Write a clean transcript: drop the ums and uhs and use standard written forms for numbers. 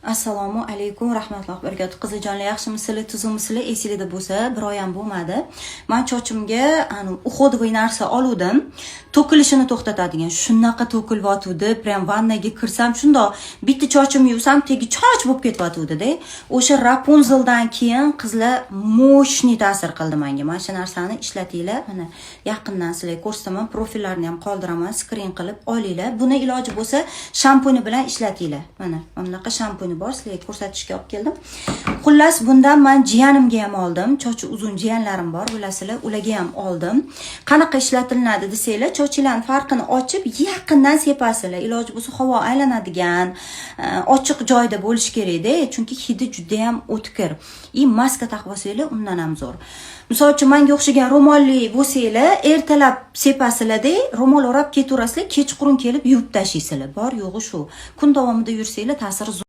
Assalomu alaykum rahmatullohi va barakatuh. Qizijonlar, yaxshimisizlar, tuzukmisizlar? Esingizda bo'lsa, bir oyam bo'lmadi. Men chochimga uходовый narsa oldim. To'kilishini to'xtatadigan. Shunaqa to'kilyotdi, prям vannaga kirsam, shundoq bitta chochimni yuvsam, tegi choch bo'lib ketyotdi-da. O'sha Rapunzeldan keyin qizlar mo'shni ta'sir qildi menga. Mana shu narsani ishlatinglar. Mana yaqindan sizlarga ko'rsataman, profillarni ham qoldiraman, skrin qilib olinglar. Buni iloji bo'lsa, shampuni bilan ishlatinglar. Mana bunaqa shampuni bor, sizlarga ko'rsatishga olib keldim. Xullas, bundan men jiyanimga ham oldim. Chochi uzun jiyanlarim bor, bilasizlar, ularga ham oldim. Qanaqa ishlatiladi desanglar, chochilarning farqini ochib, yaqindan sepasizlar. Iloji bo'lsa havo aylanadigan, ochiq joyda bo'lish kerak-da, chunki hidi juda ham o'tkir. Maska taqib olsanglar, undan ham zo'r. Misol uchun menga o'xshagan ro'molli bo'lsanglar, ertalab sepasizlar-da, ro'mol o'rab ketaverasizlar, kechqurun kelib yuvib tashlaysizlar. Bor yo'g'i shu. Kun davomida yursanglar, ta'siri